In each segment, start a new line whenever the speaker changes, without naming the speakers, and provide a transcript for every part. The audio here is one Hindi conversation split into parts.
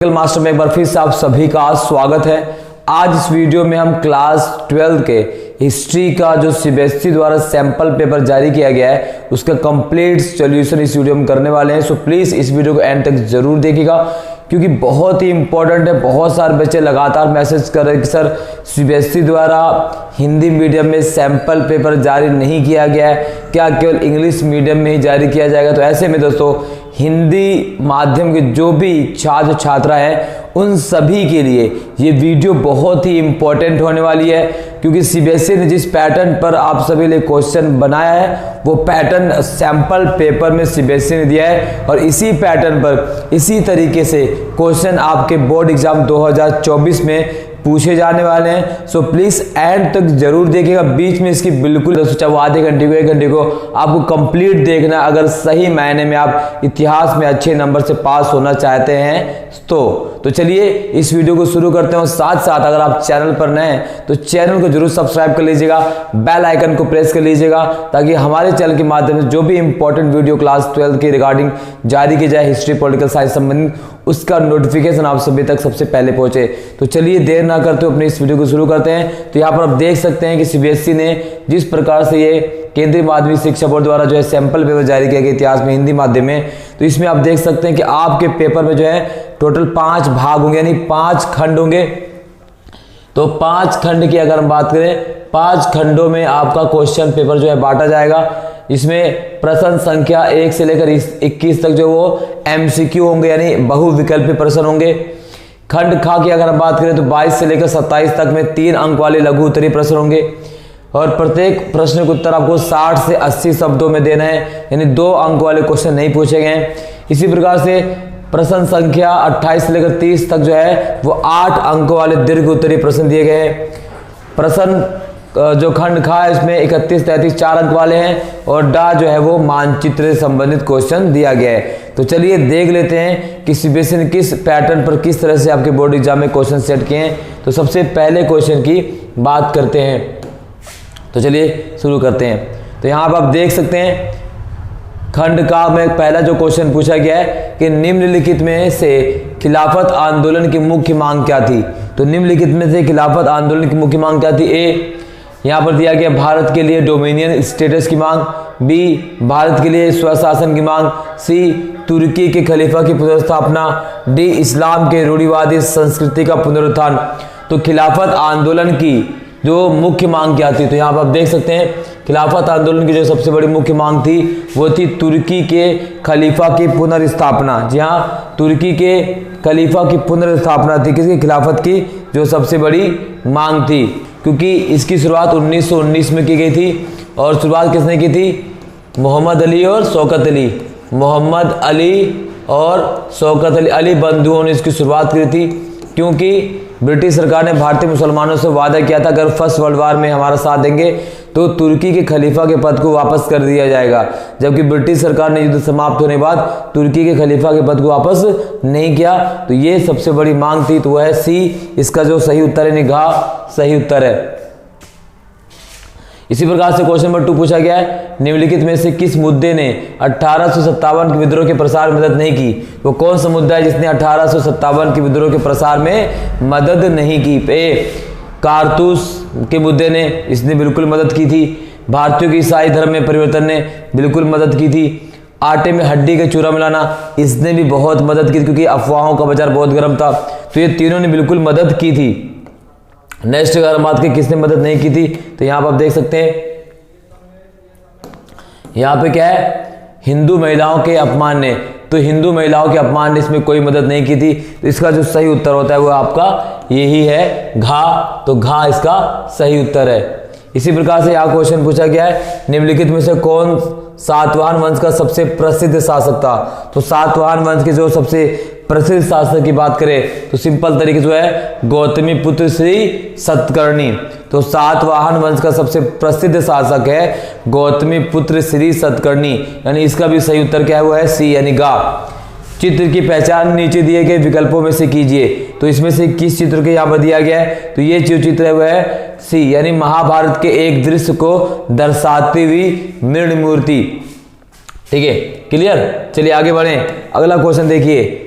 मास्टर में एक बार फिर से आप सभी का स्वागत है। आज इस वीडियो में हम क्लास 12 के हिस्ट्री का जो सीबीएसई द्वारा सैंपल पेपर जारी किया गया है उसका कंप्लीट सॉल्यूशन इस वीडियो में करने वाले हैं। सो प्लीज़ इस वीडियो को एंड तक जरूर देखिएगा क्योंकि बहुत ही इंपॉर्टेंट है। बहुत सारे बच्चे लगातार मैसेज कर रहे हैं कि सर सीबीएसई द्वारा हिंदी मीडियम में सैंपल पेपर जारी नहीं किया गया है, क्या केवल इंग्लिश मीडियम में ही जारी किया जाएगा। तो ऐसे में दोस्तों हिंदी माध्यम के जो भी छात्र छात्रा हैं उन सभी के लिए ये वीडियो बहुत ही इंपॉर्टेंट होने वाली है क्योंकि सीबीएसई ने जिस पैटर्न पर आप सभी लिए क्वेश्चन बनाया है वो पैटर्न सैंपल पेपर में सीबीएसई ने दिया है और इसी पैटर्न पर इसी तरीके से क्वेश्चन आपके बोर्ड एग्जाम 2024 में पूछे जाने वाले हैं। सो प्लीज एंड तक जरूर देखिएगा, बीच में इसकी बिल्कुल चाहे आधे घंटे को 1 घंटे को आपको कंप्लीट देखना अगर सही मायने में आप इतिहास में अच्छे नंबर से पास होना चाहते हैं तो चलिए इस वीडियो को शुरू करते हैं। साथ साथ अगर आप चैनल पर नए हैं तो चैनल को जरूर सब्सक्राइब कर लीजिएगा, बेल आइकन को प्रेस कर लीजिएगा ताकि हमारे चैनल के माध्यम से जो भी इंपॉर्टेंट वीडियो क्लास 12 के रिगार्डिंग जारी की जाए हिस्ट्री पॉलिटिकल साइंस संबंधित उसका नोटिफिकेशन आप सभी तक सबसे पहले पहुंचे। तो चलिए देर ना करते हुए अपनी इस वीडियो को शुरू करते हैं। तो यहाँ पर आप देख सकते हैं कि सीबीएसई ने जिस प्रकार से ये केंद्रीय माध्यमिक शिक्षा बोर्ड द्वारा जो है सैंपल पेपर जारी किया गया इतिहास में हिंदी माध्यम में, तो इसमें आप देख सकते हैं कि आपके पेपर में जो है टोटल 5 भाग होंगे यानी 5 खंड होंगे। तो 5 खंड की अगर हम बात करें 5 खंडों में आपका क्वेश्चन पेपर जो है बांटा जाएगा। इसमें प्रश्न संख्या 1 से लेकर 21 तक जो वो एमसीक्यू होंगे यानी बहुविकल्पी प्रश्न होंगे। खंड खा की अगर हम बात करें तो 22 से लेकर 27 तक में 3 अंक वाले लघु उत्तरीय प्रश्न होंगे और प्रत्येक प्रश्न के उत्तर आपको 60 से 80 शब्दों में देना है यानी 2 अंक वाले क्वेश्चन नहीं पूछे गए हैं। इसी प्रकार से प्रश्न संख्या 28 से लेकर 30 तक जो है वो 8 अंक वाले दीर्घ उत्तरीय प्रश्न दिए गए हैं। प्रश्न जो खंड खा है इसमें 31, 33 4 अंक वाले हैं और डा जो है वो मानचित्र से संबंधित क्वेश्चन दिया गया है। तो चलिए देख लेते हैं कि सीबीएसई ने किस पैटर्न पर किस तरह से आपके बोर्ड एग्जाम में क्वेश्चन सेट किए हैं। तो सबसे पहले क्वेश्चन की बात करते हैं, तो चलिए शुरू करते हैं। तो यहाँ पर आप देख सकते हैं खंड का में पहला जो क्वेश्चन पूछा गया है कि निम्नलिखित में से खिलाफत आंदोलन की मुख्य मांग क्या थी। तो निम्नलिखित में से खिलाफत आंदोलन की मुख्य मांग क्या थी। ए यहाँ पर दिया गया भारत के लिए डोमिनियन स्टेटस की मांग, बी भारत के लिए स्वशासन की मांग, सी तुर्की के खलीफा की पुनर्स्थापना, डी इस्लाम के रूढ़िवादी संस्कृति का पुनरुत्थान। तो खिलाफत आंदोलन की जो मुख्य मांग क्या थी, तो यहाँ पर आप देख सकते हैं खिलाफत आंदोलन की जो सबसे बड़ी मुख्य मांग थी वो थी तुर्की के खलीफा की पुनर्स्थापना। जी हाँ, तुर्की के खलीफा की पुनर्स्थापना थी किसकी, खिलाफत की जो सबसे बड़ी मांग थी क्योंकि इसकी शुरुआत 1919 में की गई थी और शुरुआत किसने की थी, मोहम्मद अली और शौकत अली। मोहम्मद अली और शौकत अली बंधुओं ने इसकी शुरुआत की थी क्योंकि ब्रिटिश सरकार ने भारतीय मुसलमानों से वादा किया था अगर फर्स्ट वर्ल्ड वार में हमारा साथ देंगे तो तुर्की के खलीफा के पद को वापस कर दिया जाएगा, जबकि ब्रिटिश सरकार ने युद्ध समाप्त होने के बाद तुर्की के खलीफा के पद को वापस नहीं किया। तो ये सबसे बड़ी मांग थी, तो वह है सी, इसका जो सही उत्तर है निगाह सही उत्तर है। इसी प्रकार से क्वेश्चन नंबर 2 पूछा गया है निम्नलिखित में से किस मुद्दे ने 1857 के विद्रोह के प्रसार में मदद नहीं की। वो कौन सा मुद्दा है जिसने 1857 के विद्रोह के प्रसार में मदद नहीं की। ए कारतूस के मुद्दे ने इसने बिल्कुल मदद की थी। भारतीयों के ईसाई धर्म में परिवर्तन ने बिल्कुल मदद की थी। आटे में हड्डी का चूरा मिलाना इसने भी बहुत मदद की क्योंकि अफवाहों का बाजार बहुत गर्म था। तो ये तीनों ने बिल्कुल मदद की थी। नेक्स्ट अगर हम बात की किसने मदद नहीं की थी, तो यहाँ पर आप देख सकते हैं यहाँ पे क्या है, हिंदू महिलाओं के अपमान ने। तो हिंदू महिलाओं के अपमान ने इसमें कोई मदद नहीं की थी। तो इसका जो सही उत्तर होता है वो आपका यही है घा। तो घा इसका सही उत्तर है। इसी प्रकार से यहाँ क्वेश्चन पूछा गया है निम्नलिखित में से कौन सातवाहन वंश का सबसे प्रसिद्ध शासक था। तो सातवाहन वंश के जो सबसे प्रसिद्ध शासक की बात करें तो सिंपल तरीके से है गौतमी पुत्र श्री सतकर्णी। तो सातवाहन वंश का सबसे प्रसिद्ध शासक है गौतमी पुत्र श्री सतकर्णी, यानी इसका भी सही उत्तर क्या है वो है सी यानी गा। चित्र की पहचान नीचे दिए गए विकल्पों में से कीजिए। तो इसमें से किस चित्र के यहाँ पर दिया गया है, तो ये जो चित्र है वह है सी यानी महाभारत के एक दृश्य को दर्शाती हुई मृण मूर्ति। ठीक है, क्लियर। चलिए आगे बढ़े। अगला क्वेश्चन देखिए,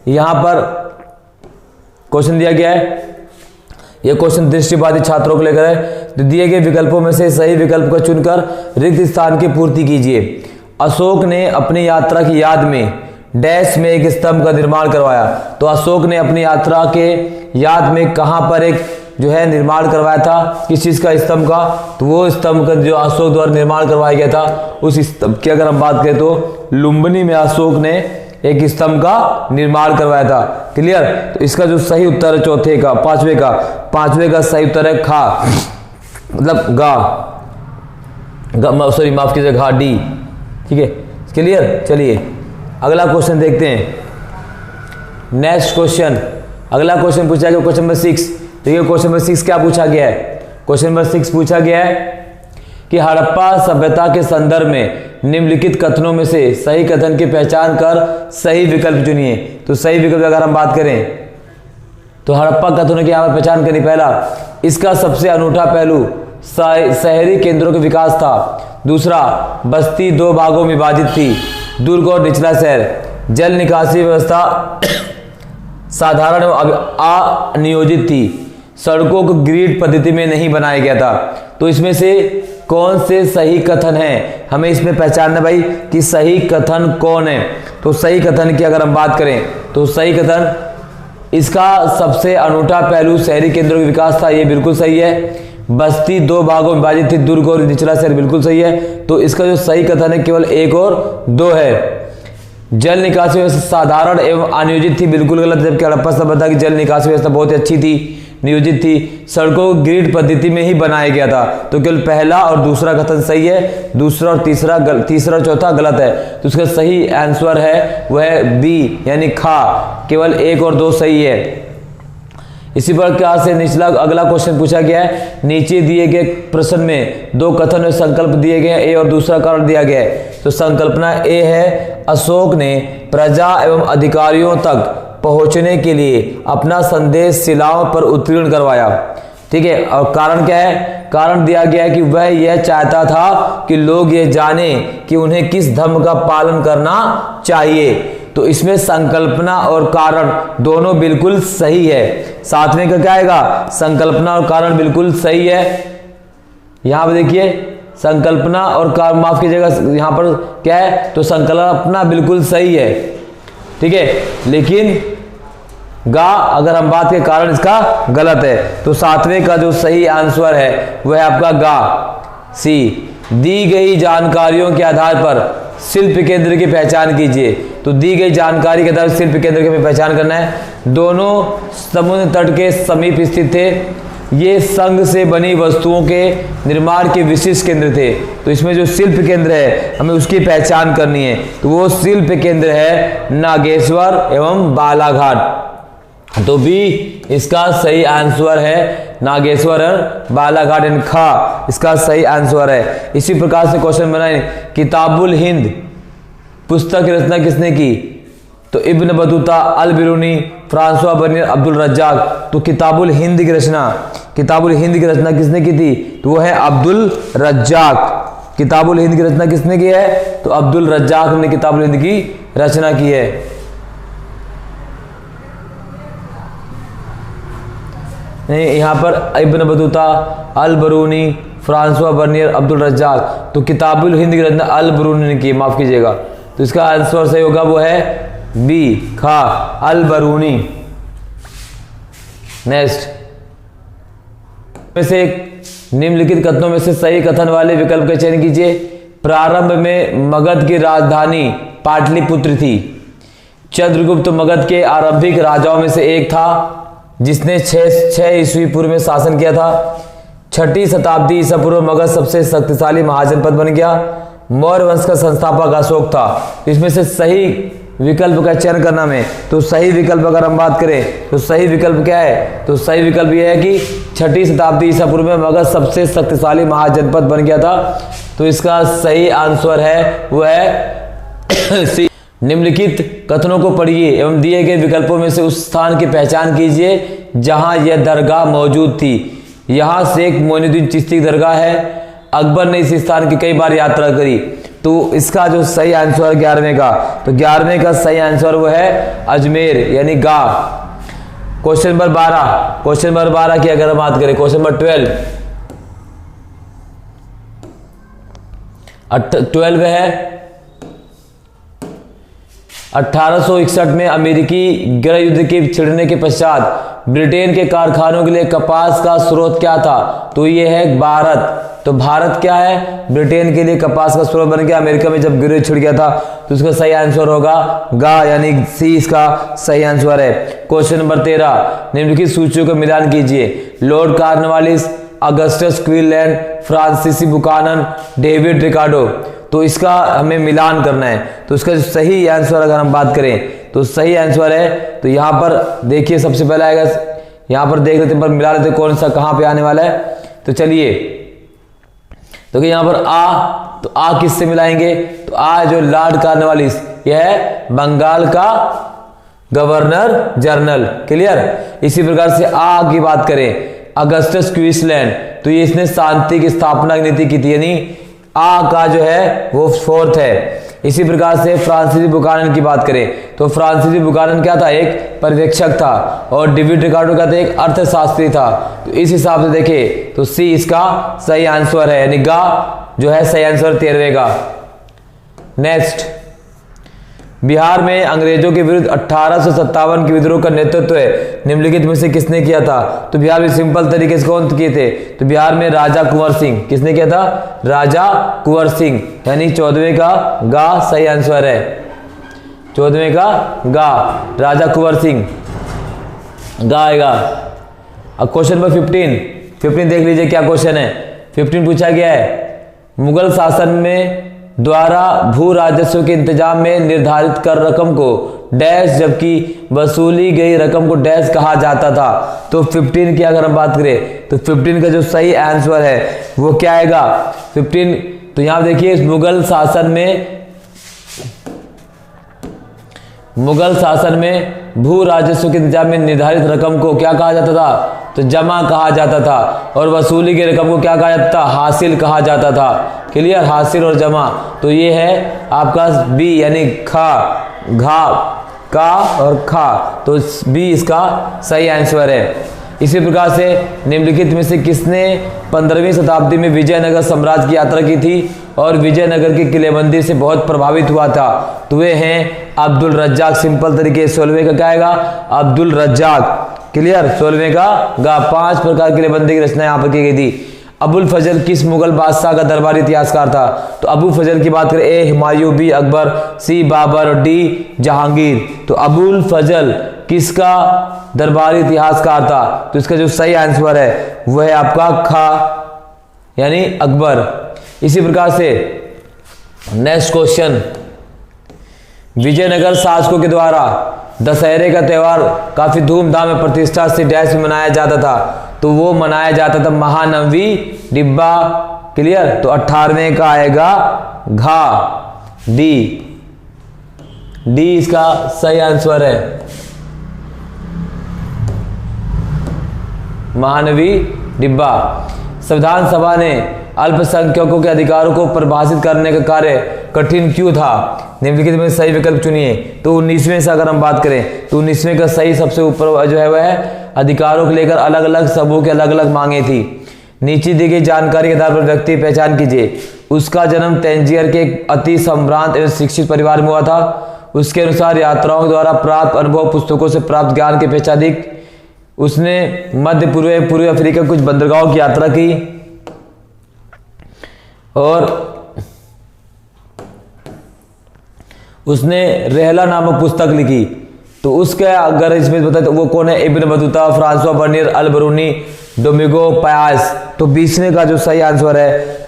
यहाँ पर क्वेश्चन दिया गया है, यह क्वेश्चन दृष्टिबाधित छात्रों को लेकर है। तो दिए गए विकल्पों में से सही विकल्प को चुनकर रिक्त स्थान की पूर्ति कीजिए। अशोक ने अपनी यात्रा की याद में डैश में एक स्तंभ का निर्माण करवाया। तो अशोक ने अपनी यात्रा के याद में कहां पर एक जो है निर्माण करवाया था, किस चीज का, स्तंभ का। तो वो स्तंभ का जो अशोक द्वारा निर्माण करवाया गया था, उस स्तंभ की अगर हम बात करें तो लुम्बिनी में अशोक ने एक स्तंभ का निर्माण करवाया था। क्लियर। तो इसका जो सही उत्तर है चौथे का, पांचवे का सही उत्तर है खा, मतलब सॉरी माफ कीजिए, घा, डी। ठीक है, क्लियर। चलिए अगला क्वेश्चन देखते हैं। नेक्स्ट क्वेश्चन, अगला क्वेश्चन पूछा गया क्वेश्चन नंबर 6। देखिए क्वेश्चन नंबर 6 क्या पूछा गया है। क्वेश्चन नंबर 6 पूछा गया है कि हड़प्पा सभ्यता के संदर्भ में निम्नलिखित कथनों में से सही कथन की पहचान कर सही विकल्प चुनिए। तो सही विकल्प अगर हम बात करें तो हड़प्पा कथनों की यहाँ पर पहचान करनी। पहला, इसका सबसे अनूठा पहलू शहरी केंद्रों का विकास था। दूसरा, बस्ती 2 भागों में विभाजित थी, दुर्ग और निचला शहर। जल निकासी व्यवस्था साधारण एवं अनियोजित थी। सड़कों को ग्रिड पद्धति में नहीं बनाया गया था। तो इसमें से कौन से सही कथन है, हमें इसमें पहचानना भाई कि सही कथन कौन है। तो सही कथन की अगर हम बात करें तो सही कथन, इसका सबसे अनूठा पहलू शहरी केंद्रों का विकास था, ये बिल्कुल सही है। बस्ती 2 भागों में विभाजित थी, दुर्ग और निचला शहर, बिल्कुल सही है। तो इसका जो सही कथन है केवल 1 और 2 है। जल निकासी व्यवस्था साधारण एवं अनियोजित थी, बिल्कुल गलत। जबकि हड़प्पा सभ्यता की जल निकासी व्यवस्था बहुत ही अच्छी थी, नियोजित थी। सड़कों को ग्रिड पद्धति में ही बनाया गया था। तो केवल पहला और दूसरा कथन सही है, दूसरा और तीसरा और चौथा गलत है। तो उसका सही आंसर है वह बी यानी खा, केवल 1 और 2 सही है। इसी प्रकार से निचला अगला क्वेश्चन पूछा गया है। नीचे दिए गए प्रश्न में 2 कथन और संकल्प दिए गए, ए और दूसरा कारण दिया गया है। तो संकल्पना ए है, अशोक ने प्रजा एवं अधिकारियों तक पहुंचने के लिए अपना संदेश शिलाओं पर उत्कीर्ण करवाया। ठीक है, और कारण क्या है, कारण दिया गया है कि वह यह चाहता था कि लोग ये जाने कि उन्हें किस धर्म का पालन करना चाहिए। तो इसमें संकल्पना और कारण दोनों बिल्कुल सही है। सातवें का क्या आएगा, संकल्पना और कारण बिल्कुल सही है। यहां पर देखिए संकल्पना और कारण, माफ कीजिएगा यहां पर क्या है, तो संकल्पना बिल्कुल सही है। ठीक है, लेकिन गा अगर हम बात के कारण इसका गलत है। तो सातवें का जो सही आंसर है वह आपका गा, सी। दी गई जानकारियों के आधार पर शिल्प केंद्र की पहचान कीजिए। तो दी गई जानकारी के आधार पर शिल्प केंद्र की पहचान करना है। दोनों समुद्र तट के समीप स्थित थे। ये संघ से बनी वस्तुओं के निर्माण के विशिष्ट केंद्र थे। तो इसमें जो शिल्प केंद्र है हमें उसकी पहचान करनी है। तो वो शिल्प केंद्र है नागेश्वर एवं बालाघाट। तो बी इसका सही आंसर है, नागेश्वर और बालाघाट एंड खा इसका सही आंसर है। इसी प्रकार से क्वेश्चन बनाए, किताबुल हिंद पुस्तक की रचना किसने की। तो इब्न बतूता, अल Biruni, Francois Bernier, Abdul Razzaq. तो किताबुल हिंद की रचना किसने की थी, तो वो है अब्दुल रज्जाक। किताबुल हिंद की रचना किसने की है, तो अब्दुल रज्जाक ने किताबुल हिंद की रचना की है। नहीं, यहां पर Ibn Battuta, Al Biruni, Francois Bernier, Abdul Razzaq. तो किताबुल हिंद की रचना अल बरूनी ने की, माफ कीजिएगा। तो इसका आंसर सही होगा वो है बी, खा, अल बरूनी। नेक्स्ट में से निम्नलिखित कथनों में से सही कथन वाले विकल्प का चयन कीजिए। प्रारंभ में मगध की राजधानी पाटलिपुत्र थी। चंद्रगुप्त मगध के आरंभिक राजाओं में से एक था जिसने 6 ईस्वी पूर्व में शासन किया था। 6ठी शताब्दी ईसा पूर्व मगध सबसे शक्तिशाली महाजनपद बन गया। मौर्य वंश का संस्थापक अशोक था। इसमें से सही विकल्प का चयन करना में, तो सही विकल्प अगर हम बात करें तो सही विकल्प क्या है, तो सही विकल्प यह है कि 6ठी शताब्दी ईसा पूर्व में मगध सबसे शक्तिशाली महाजनपद बन गया था। तो इसका सही आंसर है वह है सी। निम्नलिखित कथनों को पढ़िए एवं दिए गए विकल्पों में से उस स्थान की पहचान कीजिए जहां यह दरगाह मौजूद थी। यहां शेख मोइनुद्दीन चिश्ती की दरगाह है। अकबर ने इस स्थान की कई बार यात्रा करी। तो इसका जो सही आंसर 11वें का, तो 11वें का सही आंसर वो है अजमेर यानी गा। क्वेश्चन नंबर 12 की अगर हम बात करें, क्वेश्चन नंबर 12 है 1861 में अमेरिकी गृह युद्ध के छिड़ने के पश्चात ब्रिटेन के कारखानों के लिए कपास का स्रोत क्या था? तो ये है भारत। तो भारत क्या है? ब्रिटेन के लिए कपास का स्रोत बन गया। अमेरिका में जब गृह छिड़ गया था तो उसका सही आंसर होगा गा, यानी सी इसका सही आंसर है। क्वेश्चन नंबर 13, निम्नलिखित सूचियों का मिलान कीजिए। लॉर्ड कॉर्नवालिस, अगस्टस क्विनलैंड, फ्रांसीसी बुकानन, डेविड रिकार्डो। तो इसका हमें मिलान करना है। तो इसका जो सही आंसर अगर हम बात करें तो सही आंसर है, तो यहां पर देखिए सबसे पहला आएगा, यहां पर देख लेते हैं, पर मिला लेते कौन सा कहां पे आने वाला है। तो चलिए, तो यहां पर तो आ किससे मिलाएंगे? तो आ जो लॉर्ड कॉर्नवालिस, यह है बंगाल का गवर्नर जनरल। क्लियर। इसी प्रकार से आ की बात करें, अगस्टस क्विंसलैंड, तो ये इसने शांति की स्थापना की नीति की थी, यानी आ का जो है वो 4th है। इसी प्रकार से फ्रांसीसी बुकानन की बात करें तो फ्रांसीसी बुकानन क्या था? एक पर्यवेक्षक था। और डेविड रिकार्डो का एक अर्थशास्त्री था। तो इस हिसाब से देखें तो सी इसका सही आंसर है, यानी गा जो है सही आंसर 13वें का। नेक्स्ट, बिहार में अंग्रेजों के विरुद्ध 1857 के विद्रोह का नेतृत्व निम्नलिखित में से किसने किया था? तो बिहार में सिंपल तरीके से कौन किए थे? तो बिहार में राजा कुंवर सिंह। किसने किया था? राजा कुंवर सिंह, यानी 14वें का गा सही आंसर है। 14वें का गा, राजा कुंवर सिंह गा आएगा। अब क्वेश्चन नंबर 15 देख लीजिए क्या क्वेश्चन है। 15 पूछा गया है, मुगल शासन में द्वारा भू राजस्व के इंतजाम में निर्धारित कर रकम को डैश जबकि वसूली गई रकम को डैश कहा जाता था। तो 15 की अगर हम बात करें तो 15 का जो सही आंसर है वो क्या आएगा? 15, तो यहां देखिए मुगल शासन में भू राजस्व के इंतजाम में निर्धारित रकम को क्या कहा जाता था? तो जमा कहा जाता था। और वसूली की रकम को क्या कहा जाता था? हासिल कहा जाता था। क्लियर, हासिल और जमा। तो ये है आपका बी, यानी खा, घा, का और खा। तो बी इसका सही आंसर है। इसी प्रकार से निम्नलिखित में से किसने 15वीं शताब्दी में विजयनगर साम्राज्य की यात्रा की थी और विजयनगर की किलेबंदी से बहुत प्रभावित हुआ था? तो वे हैं अब्दुल रज्जाक। सिंपल तरीके 16वें का क्या आएगा? अब्दुल रज्जाक। क्लियर, 16वें का गा। 5 प्रकार की किलेबंदी की रचना यहाँ पर की गई थी। अबुल फजल किस मुगल बादशाह का दरबारी इतिहासकार था? तो अबुल फजल की बात करें, ए हुमायूं, बी अकबर, सी बाबर और डी जहांगीर। तो अबुल फजल किसका दरबारी इतिहासकार था? तो इसका जो सही आंसर है वह है आपका खा, यानी अकबर। इसी प्रकार से नेक्स्ट क्वेश्चन, विजयनगर शासकों के द्वारा दशहरे का त्यौहार काफी धूमधाम में प्रतिष्ठा से डैश में मनाया जाता था। तो वो मनाया जाता था महानवमी डिब्बा। क्लियर, तो 18वें का आएगा घा, डी इसका सही आंसर है। महानवी डिब्बा। संविधान सभा ने अल्पसंख्यकों के अधिकारों को परिभाषित करने का कार्य कठिन क्यों था? निम्नलिखित में सही विकल्प चुनिए। तो 19वें से अगर हम बात करें तो 19वें का सही सबसे ऊपर जो है वह है अधिकारों को लेकर अलग अलग समूह के अलग अलग मांगे थी। नीचे दी गई जानकारी के आधार पर व्यक्ति की पहचान कीजिए। उसका जन्म तंजियर के एक अति संभ्रांत एवं शिक्षित परिवार में हुआ था। उसके अनुसार यात्राओं द्वारा प्राप्त अनुभव, पुस्तकों से प्राप्त ज्ञान की अपेक्षा अधिक उसने मध्य पूर्वी अफ्रीका कुछ बंदरगाहों की यात्रा की और उसने रहला नामक पुस्तक लिखी। तो उसके अगर इसमें बताए तो वो कौन है? इब्न बतूता, फ्रांसवा बर्नियर, अल बरूनी, डोमिगो पायास। तो 20वें का जो सही आंसर है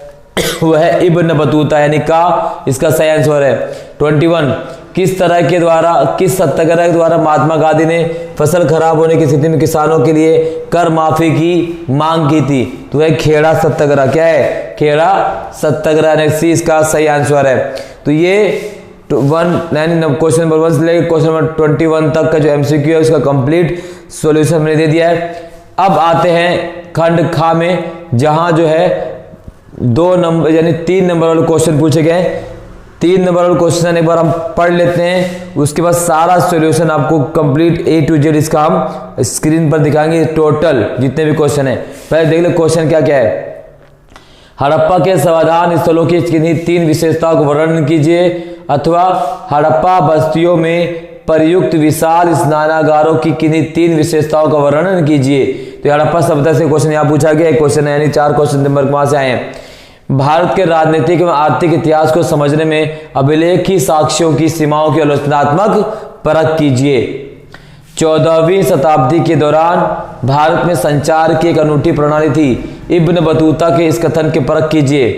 वह है इब्न बतूता, यानी का इसका सही आंसर है। 21, किस सत्याग्रह के द्वारा महात्मा गांधी ने फसल खराब होने की स्थिति में किसानों के लिए कर माफी की मांग की थी? तो वह खेड़ा सत्याग्रह। क्या है? खेड़ा सत्याग्रह। सी इसका सही आंसर है। तो ये क्वेश्चन नंबर 1 से लेकर क्वेश्चन नंबर 21 तक का जो एमसीक्यू है उसका कंप्लीट सॉल्यूशन मैंने दे दिया है। अब आते हैं खंड खा में, जहां जो है 2 नंबर यानी 3 नंबर वाले क्वेश्चन पूछे गए। 3 नंबर वाला क्वेश्चन एक बार हम पढ़ लेते हैं, उसके बाद सारा सॉल्यूशन आपको कंप्लीट A to Z इसका हम स्क्रीन पर दिखाएंगे, टोटल जितने भी क्वेश्चन है। पहले देख ले क्वेश्चन क्या क्या है। हड़प्पा के समाधान स्थलों की किन्हीं 3 विशेषताओं को वर्णन कीजिए, अथवा हड़प्पा बस्तियों में प्रयुक्त विशाल स्नानागारों की किन्हीं 3 विशेषताओं का वर्णन कीजिए। तो हड़प्पा सभ्यता से क्वेश्चन यहाँ पूछा गया, एक क्वेश्चन है, यानी 4 क्वेश्चन नंबर वहां से आए हैं। भारत के राजनीतिक एवं आर्थिक इतिहास को समझने में अभिलेखी साक्ष्यों की सीमाओं की आलोचनात्मक परख कीजिए। 14वीं शताब्दी के दौरान भारत में संचार की एक अनूठी प्रणाली थी, इब्न बतूता के इस कथन की परख कीजिए।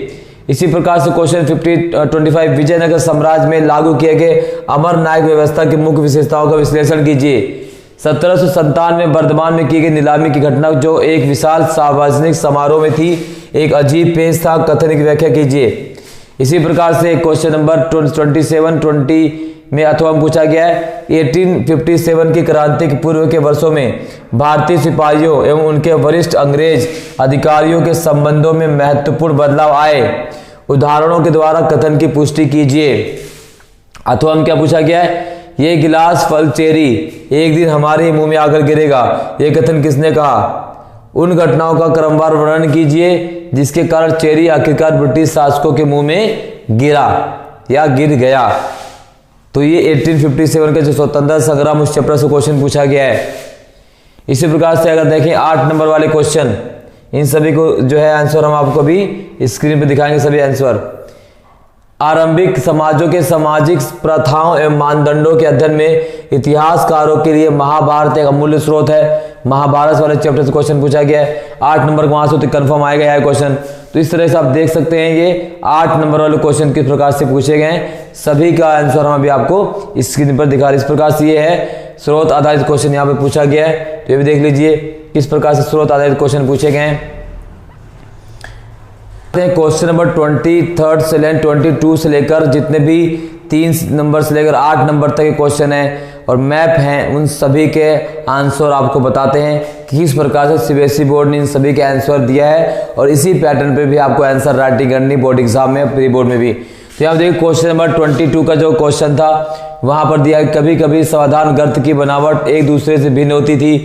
इसी प्रकार से क्वेश्चन 25 विजयनगर साम्राज्य में लागू किए गए अमर नायक व्यवस्था की मुख्य विशेषताओं का विश्लेषण कीजिए। 1797 में बर्धमान में की गई नीलामी की घटना जो एक विशाल सार्वजनिक समारोह में थी, एक अजीब पेश था, कथन की व्याख्या कीजिए। इसी प्रकार से क्वेश्चन नंबर 27 में अथवा पूछा गया है 1857 की क्रांति के पूर्व के वर्षों में भारतीय सिपाहियों एवं उनके वरिष्ठ अंग्रेज अधिकारियों के संबंधों में महत्वपूर्ण बदलाव आए, उदाहरणों के द्वारा कथन की पुष्टि कीजिए। अथवा क्या पूछा गया है, ये गिलास फल चेरी एक दिन हमारे मुंह में आकर गिरेगा, ये कथन किसने कहा। उन घटनाओं का क्रमवार वर्णन कीजिए जिसके कारण चेरी आखिरकार ब्रिटिश शासकों के मुंह में गिरा या गिर गया। तो ये 1857 का जो स्वतंत्रता संग्राम उस चैप्टर से क्वेश्चन पूछा गया है। इसी प्रकार से अगर देखें 8 नंबर वाले क्वेश्चन, इन सभी को जो है आंसर हम आपको भी स्क्रीन पे दिखाएंगे सभी आंसर। आरंभिक समाजों के सामाजिक प्रथाओं एवं मानदंडों के अध्ययन में इतिहासकारों के लिए महाभारत एक अमूल्य स्रोत है। महाभारत वाले चैप्टर से क्वेश्चन पूछा गया है, 8 नंबर वहां से तो कंफर्म आएगा यह क्वेश्चन। तो इस तरह से आप देख सकते हैं ये 8 नंबर वाले क्वेश्चन किस प्रकार से पूछे गए हैं, सभी का आंसर हम अभी आपको स्क्रीन पर दिखा रहे हैं। इस प्रकार से ये है स्रोत आधारित क्वेश्चन यहाँ पे पूछा गया है, तो ये भी देख लीजिए किस प्रकार से स्रोत आधारित क्वेश्चन पूछे गए हैं। क्वेश्चन नंबर 23 से लेकर 22 से लेकर जितने भी 3 नंबर से लेकर 8 नंबर तक के क्वेश्चन है और मैप हैं, उन सभी के आंसर आपको बताते हैं कि किस प्रकार से सीबीएसई बोर्ड ने इन सभी के आंसर दिया है, और इसी पैटर्न पे भी आपको आंसर राइटिंग करनी बोर्ड एग्जाम में, प्री बोर्ड में भी। तो यहाँ देखिए क्वेश्चन नंबर 22 का जो क्वेश्चन था वहां पर दिया, कभी कभी समाधान गर्त की बनावट एक दूसरे से भिन्न होती थी,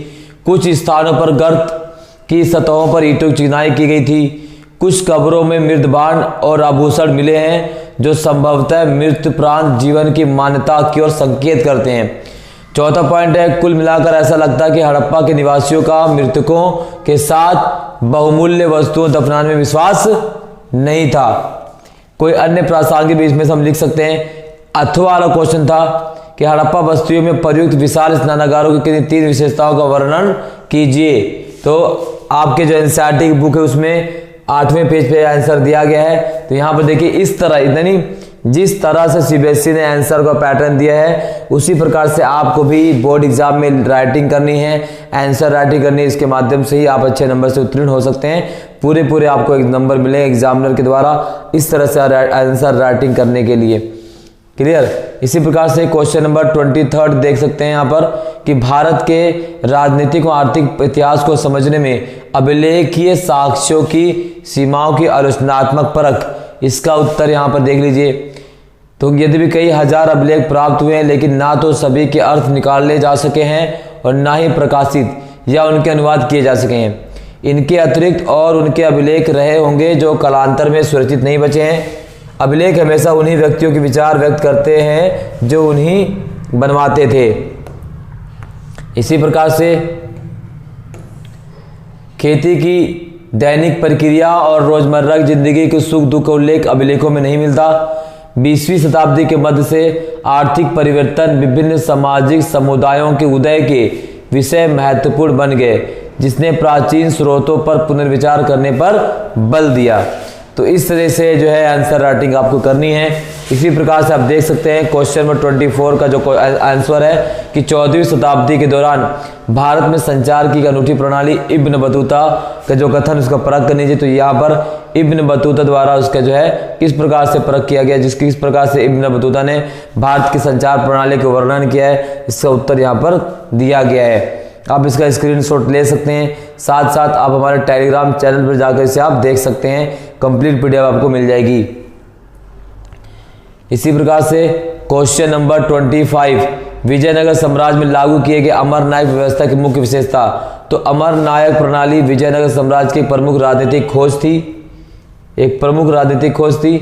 कुछ स्थानों पर गर्त की सतहों पर ईंटों की चिनाई की गई थी, कुछ कब्रों में मृदबाण और आभूषण मिले हैं जो संभवतः मृत प्रांत जीवन की मान्यता की ओर संकेत करते हैं। चौथा पॉइंट है, कुल मिलाकर ऐसा लगता है कि हड़प्पा के निवासियों का मृतकों के साथ बहुमूल्य वस्तुओं दफनाने में विश्वास नहीं था। कोई अन्य प्रासंगिक भी इसमें हम लिख सकते हैं। अथवा वाला क्वेश्चन था कि हड़प्पा बस्तियों में प्रयुक्त विशाल स्नानागारों की 3 विशेषताओं का वर्णन कीजिए। तो आपके जो एनसीईआरटी की बुक है उसमें 8वें पेज पे आंसर दिया गया है। तो यहाँ पर देखिए इस तरह, यानी जिस तरह से सीबीएसई ने आंसर का पैटर्न दिया है उसी प्रकार से आपको भी बोर्ड एग्जाम में राइटिंग करनी है, आंसर राइटिंग करनी है। इसके माध्यम से ही आप अच्छे नंबर से उत्तीर्ण हो सकते हैं। पूरे आपको एक नंबर मिले एग्जामिनर के द्वारा इस तरह से आंसर राइटिंग करने के लिए। क्लियर। इसी प्रकार से क्वेश्चन नंबर 23 देख सकते हैं यहाँ पर कि भारत के राजनीतिक और आर्थिक इतिहास को समझने में अभिलेखीय साक्ष्यों की सीमाओं की आलोचनात्मक परख, इसका उत्तर यहाँ पर देख लीजिए। तो यदि भी कई हजार अभिलेख प्राप्त हुए हैं लेकिन ना तो सभी के अर्थ निकाले जा सके हैं और ना ही प्रकाशित या उनके अनुवाद किए जा सके हैं। इनके अतिरिक्त और उनके अभिलेख रहे होंगे जो कालांतर में सुरक्षित नहीं बचे हैं। अभिलेख हमेशा उन्हीं व्यक्तियों के विचार व्यक्त करते हैं जो उन्हीं बनवाते थे। इसी प्रकार से खेती की दैनिक प्रक्रिया और रोजमर्रा की जिंदगी के सुख दुख का उल्लेख अभिलेखों में नहीं मिलता। 20वीं शताब्दी के मध्य से आर्थिक परिवर्तन विभिन्न सामाजिक समुदायों के उदय के विषय महत्वपूर्ण बन गए, जिसने प्राचीन स्रोतों पर पुनर्विचार करने पर बल दिया। तो इस तरह से जो है आंसर राइटिंग आपको करनी है। इसी प्रकार से आप देख सकते हैं क्वेश्चन नंबर 24 का जो आंसर है कि 14वीं शताब्दी के दौरान भारत में संचार की अनूठी प्रणाली इब्न बतूता का जो कथन उसका परख करनी चाहिए। तो यहाँ पर इब्न बतूता द्वारा उसका जो है किस प्रकार से परख किया गया, किस प्रकार से इब्न बतूता ने भारत की संचार प्रणाली का वर्णन किया है, इसका उत्तर यहाँ पर दिया गया है। आप इसका स्क्रीनशॉट ले सकते हैं। साथ साथ आप हमारे टेलीग्राम चैनल पर जाकर इसे आप देख सकते हैं, कंप्लीट पीडीएफ आपको मिल जाएगी। इसी प्रकार से क्वेश्चन नंबर 25, विजयनगर साम्राज्य में लागू किए गए अमर नायक व्यवस्था की मुख्य विशेषता। तो अमर नायक प्रणाली विजयनगर साम्राज्य की प्रमुख राजनीतिक खोज थी, एक प्रमुख राजनीतिक खोज थी।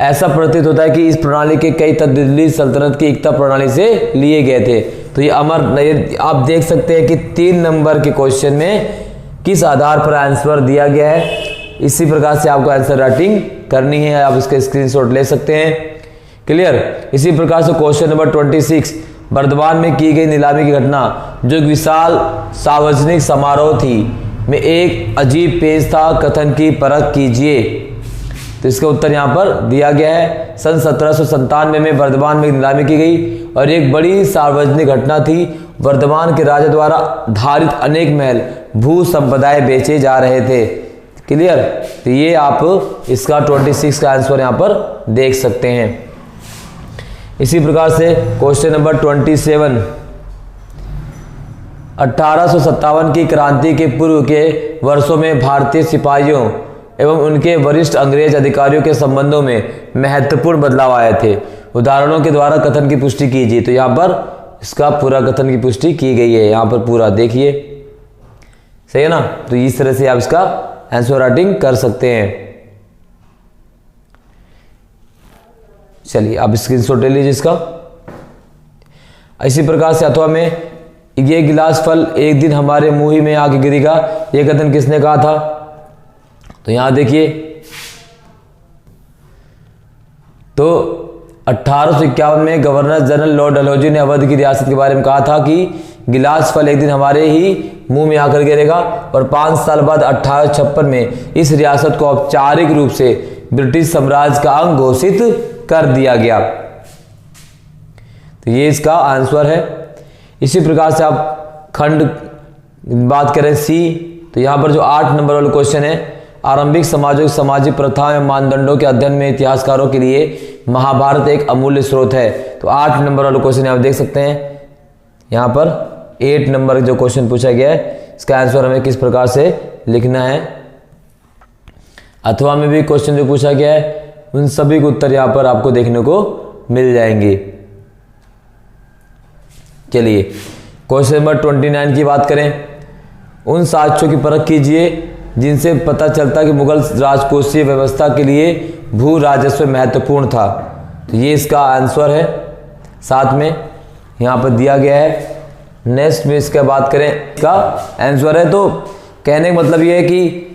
ऐसा प्रतीत होता है कि इस प्रणाली के कई तत्व दिल्ली सल्तनत की एकता प्रणाली से लिए गए थे। तो ये आप देख सकते हैं कि 3 नंबर के क्वेश्चन में किस आधार पर आंसर दिया गया है। इसी प्रकार से आपको आंसर राइटिंग करनी है, आप इसका स्क्रीनशॉट ले सकते हैं। क्लियर। इसी प्रकार से क्वेश्चन नंबर 26, वर्धमान में की गई नीलामी की घटना जो एक विशाल सार्वजनिक समारोह थी में एक अजीब पेश था, कथन की परख कीजिए। तो इसका उत्तर यहाँ पर दिया गया है। सन 1797 में वर्धमान में नीलामी की गई और एक बड़ी सार्वजनिक घटना थी। वर्धमान के राजा द्वारा धारित अनेक महल भू संपदाएं बेचे जा रहे थे। क्लियर। तो ये आप इसका 26 का आंसर यहाँ पर देख सकते हैं। इसी प्रकार से क्वेश्चन नंबर 27, 1857 की क्रांति के पूर्व के वर्षों में भारतीय सिपाहियों एवं उनके वरिष्ठ अंग्रेज अधिकारियों के संबंधों में महत्वपूर्ण बदलाव आए थे। उदाहरणों के द्वारा कथन की पुष्टि कीजिए। तो यहाँ पर इसका पूरा कथन की पुष्टि की गई है, यहाँ पर पूरा देखिए, सही है ना। तो इस तरह से आप इसका आंसर राइटिंग कर सकते हैं। चलिए आप स्क्रीनशॉट ले लीजिए इसका। इसी प्रकार से अथवा में ये गिलास फल एक दिन हमारे मुंह ही में आके गिरेगा, ये कथन किसने कहा था। तो यहां देखिए, तो 1851 में गवर्नर जनरल लॉर्ड डलहौजी ने अवध की रियासत के बारे में कहा था कि गिलास फल एक दिन हमारे ही मुंह में आकर गिरेगा। और 5 साल बाद 1856 में इस रियासत को औपचारिक रूप से ब्रिटिश साम्राज्य का अंग घोषित कर दिया गया। तो ये इसका आंसर है। इसी प्रकार से आप खंड बात करें सी, तो यहां पर जो 8 नंबर वाला क्वेश्चन है, आरंभिक समाजों की सामाजिक प्रथाओं एवं मानदंडों के अध्ययन में इतिहासकारों के लिए महाभारत एक अमूल्य स्रोत है। तो 8 नंबर वाला क्वेश्चन आप देख सकते हैं। यहाँ पर 8 नंबर जो क्वेश्चन पूछा गया है, इसका आंसर हमें किस प्रकार से लिखना है। अथवा में भी क्वेश्चन जो पूछा गया है, उन सभी के उत्तर यहाँ पर आपको देखने को मिल जाएंगे। चलिए क्वेश्चन नंबर 29 की बात करें, उन साक्ष्यों की परख कीजिए जिनसे पता चलता कि मुगल राजकोषीय व्यवस्था के लिए भू राजस्व महत्वपूर्ण था। तो ये इसका आंसर है, साथ में यहाँ पर दिया गया है। नेक्स्ट में इसका बात करें, इसका आंसर है। तो कहने का मतलब ये है कि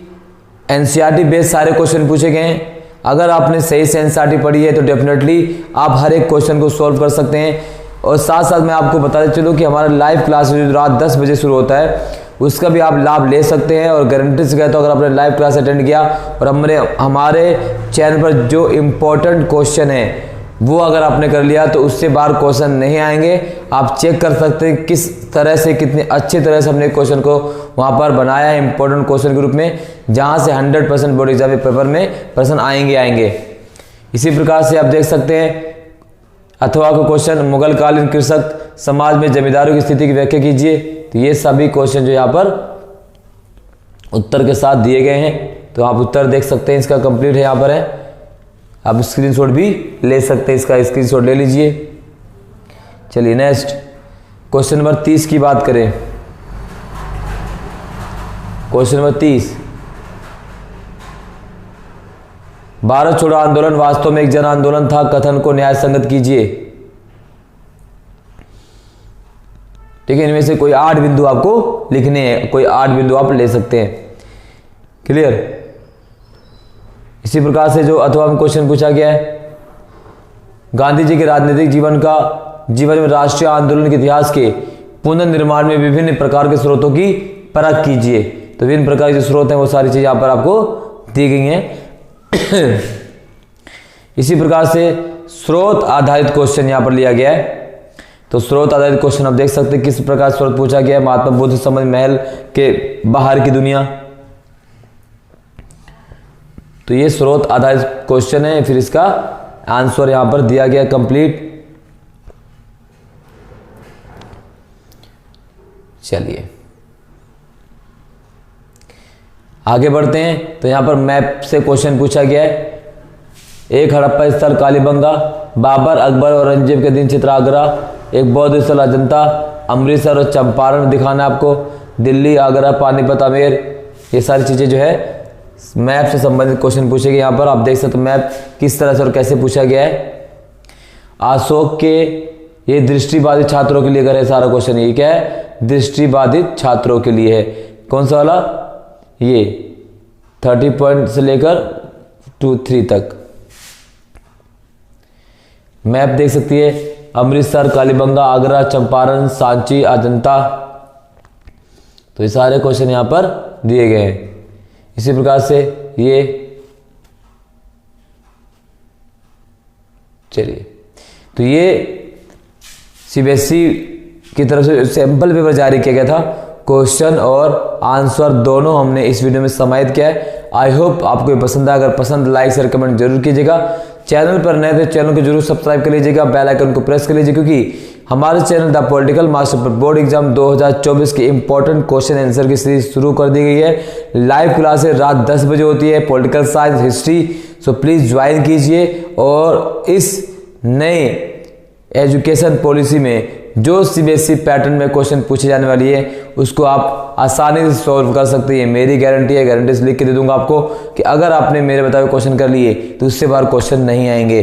एनसीईआरटी बेस्ड सारे क्वेश्चन पूछे गए हैं। अगर आपने सही से एनसीईआरटी पढ़ी है तो डेफिनेटली आप हर एक क्वेश्चन को सॉल्व कर सकते हैं। और साथ साथ मैं आपको बताते चलूँ कि हमारा लाइव क्लास जो रात 10 बजे शुरू होता है, उसका भी आप लाभ ले सकते हैं। और गारंटी से कहता हूँ, अगर आपने लाइव क्लास अटेंड किया और हमारे चैनल पर जो इम्पोर्टेंट क्वेश्चन है वो अगर आपने कर लिया तो उससे बाहर क्वेश्चन नहीं आएंगे। आप चेक कर सकते हैं किस तरह से, कितने अच्छे तरह से हमने क्वेश्चन को वहाँ पर बनाया है इंपॉर्टेंट क्वेश्चन के रूप में, जहाँ से 100% बोर्ड एग्जाम पेपर में प्रश्न आएंगे। इसी प्रकार से आप देख सकते हैं अथवा का क्वेश्चन, मुगल कालीन कृषक समाज में जमींदारों की स्थिति की व्याख्या कीजिए। तो ये सभी क्वेश्चन जो यहाँ पर उत्तर के साथ दिए गए हैं, तो आप उत्तर देख सकते हैं। इसका कंप्लीट है, यहाँ पर है, आप स्क्रीनशॉट भी ले सकते हैं। इसका स्क्रीनशॉट ले लीजिए। चलिए नेक्स्ट क्वेश्चन नंबर 30 की बात करें। क्वेश्चन नंबर 30, भारत छोड़ो आंदोलन वास्तव में एक जन आंदोलन था, कथन को न्याय संगत कीजिए। ठीक है, इनमें से कोई 8 बिंदु आपको लिखने हैं, कोई 8 बिंदु आप ले सकते हैं। क्लियर। इसी प्रकार से जो अथवा में क्वेश्चन पूछा गया है, गांधी जी के राजनीतिक जीवन में राष्ट्रीय आंदोलन के इतिहास के पुनर्निर्माण में विभिन्न प्रकार के स्रोतों की परख कीजिए। तो विभिन्न प्रकार के जो स्रोत हैं वो सारी चीजें यहां पर आपको दी गई हैं। इसी प्रकार से स्रोत आधारित क्वेश्चन यहां पर लिया गया है। तो स्रोत आधारित क्वेश्चन आप देख सकते हैं किस प्रकार स्रोत पूछा गया है। महात्मा बुद्ध संबंध महल के बाहर की दुनिया, तो ये स्रोत आधारित क्वेश्चन है। फिर इसका आंसर यहां पर दिया गया कंप्लीट। चलिए आगे बढ़ते हैं। तो यहां पर मैप से क्वेश्चन पूछा गया है। एक हड़प्पा स्थल कालीबंगा, बाबर, अकबर, औरंगजेब के दिन चित्र आगरा, एक बौद्ध स्थल अजंता, अमृतसर और चंपारण में दिखाना है आपको, दिल्ली, आगरा, पानीपत, आमेर। ये सारी चीज़ें जो है मैप से संबंधित क्वेश्चन पूछेंगे। यहाँ पर आप देख सकते हो मैप किस तरह से और कैसे पूछा गया है। अशोक के ये दृष्टिबाधित छात्रों के लिए अगर है सारा क्वेश्चन, ये क्या है, दृष्टिबाधित छात्रों के लिए है। कौन सा वाला, ये 30 पॉइंट से लेकर 2-3 तक। मैप देख सकती है, अमृतसर, कालीबंगा, आगरा, चंपारण, सांची, अजंता। तो ये सारे क्वेश्चन यहां पर दिए गए हैं। इसी प्रकार से ये चलिए, तो ये सीबीएसई की तरफ से सैंपल पेपर जारी किया गया था। क्वेश्चन और आंसर दोनों हमने इस वीडियो में समाहित किया है। आई होप आपको ये पसंद आया। अगर पसंद, लाइक शेयर कमेंट जरूर कीजिएगा। चैनल पर नए तो चैनल को जरूर सब्सक्राइब कर लीजिएगा, बेल आइकन को प्रेस कर लीजिए, क्योंकि हमारे चैनल द पॉलिटिकल मास्टर पर बोर्ड एग्जाम 2024 के इंपॉर्टेंट क्वेश्चन आंसर की सीरीज शुरू कर दी गई है। लाइव क्लासेस रात 10 बजे होती है, political science, history. So please join कीजिए और इस नए एजुकेशन पॉलिसी में जो सीबीएसई पैटर्न में क्वेश्चन पूछे जाने वाली है उसको आप आसानी से सॉल्व कर सकते हैं। मेरी गारंटी है, गारंटी से लिख के दे दूंगा आपको कि अगर आपने मेरे बताए क्वेश्चन कर लिए तो उससे बाहर क्वेश्चन नहीं आएंगे।